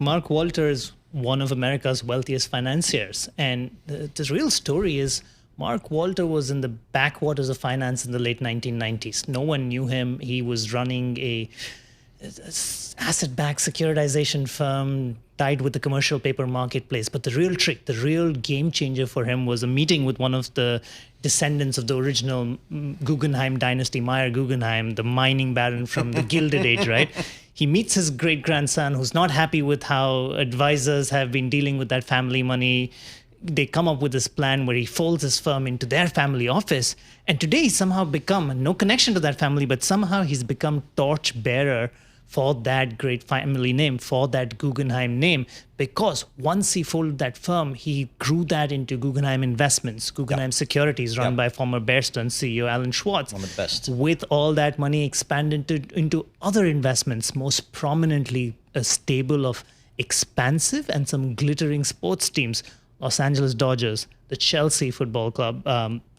Mark Walter is one of America's wealthiest financiers. And the real story is Mark Walter was in the backwaters of finance in the late 1990s. No one knew him. He was running a asset-backed securitization firm, tied with the commercial paper marketplace. But the real trick, the real game changer for him was a meeting with one of the descendants of the original Guggenheim dynasty, Meyer Guggenheim, the mining baron from the Gilded Age, right? He meets his great-grandson who's not happy with how advisors have been dealing with that family money. They come up with this plan where he folds his firm into their family office. And today he's somehow become, no connection to that family, but somehow he's become torchbearer for that great family name, for that Guggenheim name, because once he folded that firm, he grew that into Guggenheim Investments, Guggenheim Securities, run by former Bear Stearns CEO Alan Schwartz. One of the best. With all that money expanded into other investments, most prominently a stable of expansive and some glittering sports teams, Los Angeles Dodgers, the Chelsea Football Club,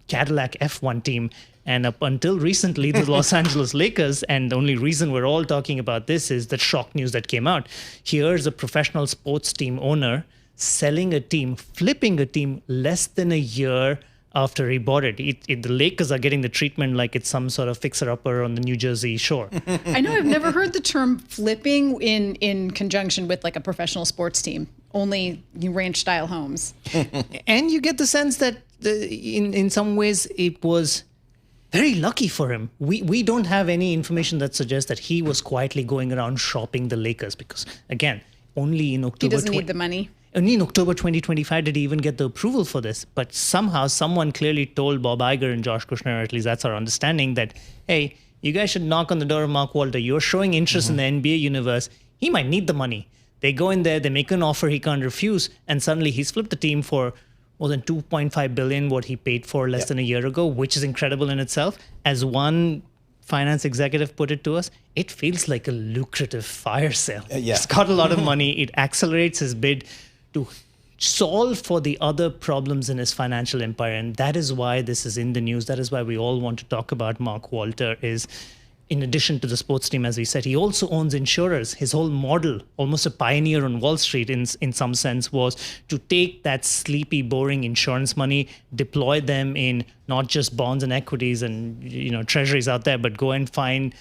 Cadillac F1 team, and up until recently, the Los Angeles Lakers. And the only reason we're all talking about this is the shock news that came out. Here's a professional sports team owner selling a team, flipping a team less than a year after he bought it. The Lakers are getting the treatment like it's some sort of fixer-upper on the New Jersey shore. I know I've never heard the term flipping in conjunction with like a professional sports team, only ranch-style homes. And you get the sense that in some ways it was very lucky for him. We don't have any information that suggests that he was quietly going around shopping the Lakers because, again, only in October... He doesn't need the money. Only in October 2025 did he even get the approval for this. But somehow someone clearly told Bob Iger and Josh Kushner, or at least that's our understanding, that, hey, you guys should knock on the door of Mark Walter. You're showing interest in the NBA universe. He might need the money. They go in there, they make an offer he can't refuse, and suddenly he's flipped the team for more than $2.5 billion, what he paid for less than a year ago, which is incredible in itself. As one finance executive put it to us, it feels like a lucrative fire sale. He's got a lot of money. It accelerates his bid to solve for the other problems in his financial empire. And that is why this is in the news. That is why we all want to talk about Mark Walter. Is in addition to the sports team, as we said, he also owns insurers. His whole model, almost a pioneer on Wall Street in some sense, was to take that sleepy, boring insurance money, deploy them in not just bonds and equities and treasuries out there, but go and find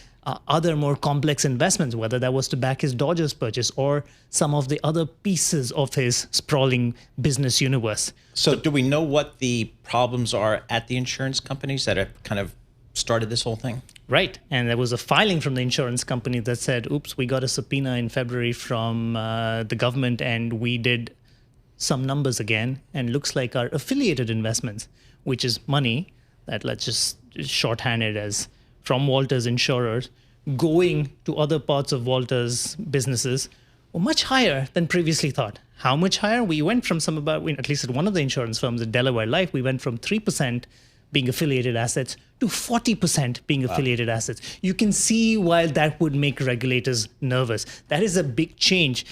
other more complex investments, whether that was to back his Dodgers purchase or some of the other pieces of his sprawling business universe. So do we know what the problems are at the insurance companies that have kind of started this whole thing? Right. And there was a filing from the insurance company that said, oops, we got a subpoena in February from the government and we did some numbers again. And looks like our affiliated investments, which is money that, let's just shorthand it as from Walter's insurers, going to other parts of Walter's businesses, were much higher than previously thought. How much higher? We went from at least at one of the insurance firms, at Delaware Life, we went from 3% being affiliated assets to 40% being affiliated assets. You can see why that would make regulators nervous. That is a big change.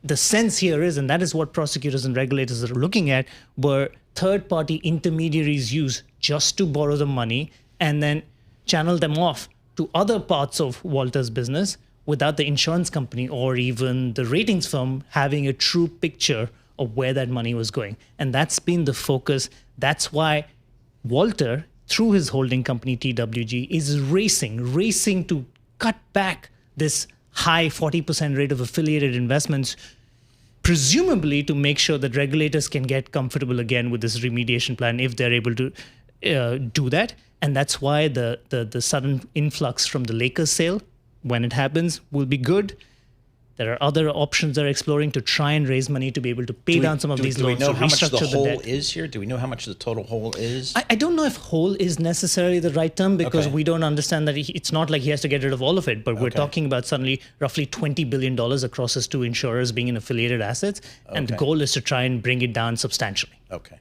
The sense here is, and that is what prosecutors and regulators are looking at, were third-party intermediaries use just to borrow the money and then channel them off to other parts of Walter's business without the insurance company or even the ratings firm having a true picture of where that money was going. And that's been the focus. That's why Walter, through his holding company TWG, is racing to cut back this high 40% rate of affiliated investments, presumably to make sure that regulators can get comfortable again with this remediation plan if they're able to do that. And that's why the sudden influx from the Lakers sale, when it happens, will be good. There are other options they're exploring to try and raise money to be able to pay down some of these loans. Do we know how much the restructure hole debt. is here? Do we know how much the total hole is? I don't know if whole is necessarily the right term because we don't understand that it's not like he has to get rid of all of it. But we're talking about suddenly roughly $20 billion across his two insurers being in affiliated assets. And the goal is to try and bring it down substantially. Okay.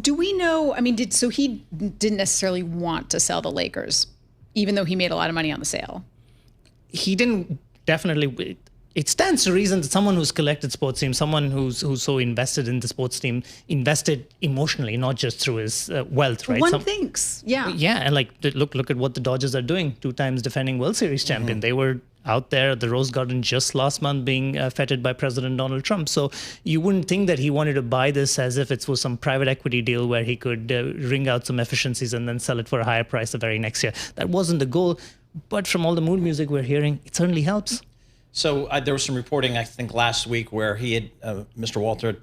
Do we know, so he didn't necessarily want to sell the Lakers, even though he made a lot of money on the sale? He didn't definitely. It stands to reason that someone who's collected sports teams, someone who's so invested in the sports team, invested emotionally, not just through his wealth, right? One thinks, yeah. Yeah, and look at what the Dodgers are doing. 2 times defending World Series champion. They were out there at the Rose Garden just last month being feted by President Donald Trump. So you wouldn't think that he wanted to buy this as if it was some private equity deal where he could wring out some efficiencies and then sell it for a higher price the very next year. That wasn't the goal. But from all the mood music we're hearing, it certainly helps. So there was some reporting, I think, last week where he had, Mr. Walter,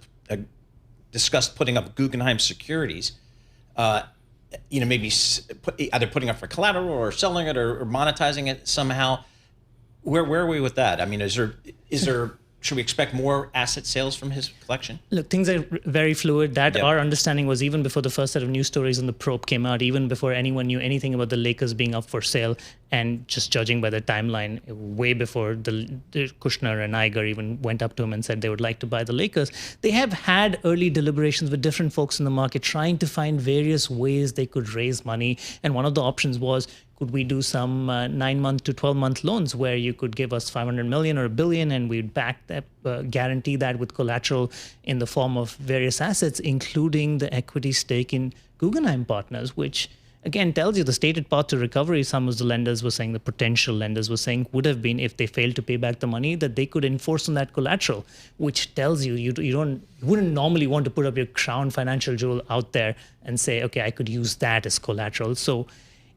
discussed putting up Guggenheim securities, maybe either putting up for collateral or selling it or monetizing it somehow. Where are we with that? I mean, is there should we expect more asset sales from his collection? Look, things are very fluid. Our understanding was even before the first set of news stories on the probe came out, even before anyone knew anything about the Lakers being up for sale, and just judging by the timeline, way before the Kushner and Iger even went up to him and said they would like to buy the Lakers, they have had early deliberations with different folks in the market trying to find various ways they could raise money. And one of the options was, could we do some 9-month to 12-month loans where you could give us $500 million or $1 billion and we'd back that, guarantee that with collateral in the form of various assets, including the equity stake in Guggenheim Partners, which again tells you the stated path to recovery. Some of the lenders were saying, the potential lenders were saying, would have been if they failed to pay back the money that they could enforce on that collateral, which tells you you wouldn't normally want to put up your crown financial jewel out there and say, okay, I could use that as collateral. So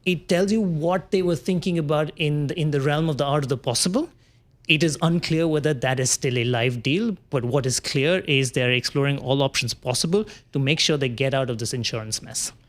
it tells you what they were thinking about in the realm of the art of the possible. It is unclear whether that is still a live deal, but what is clear is they're exploring all options possible to make sure they get out of this insurance mess.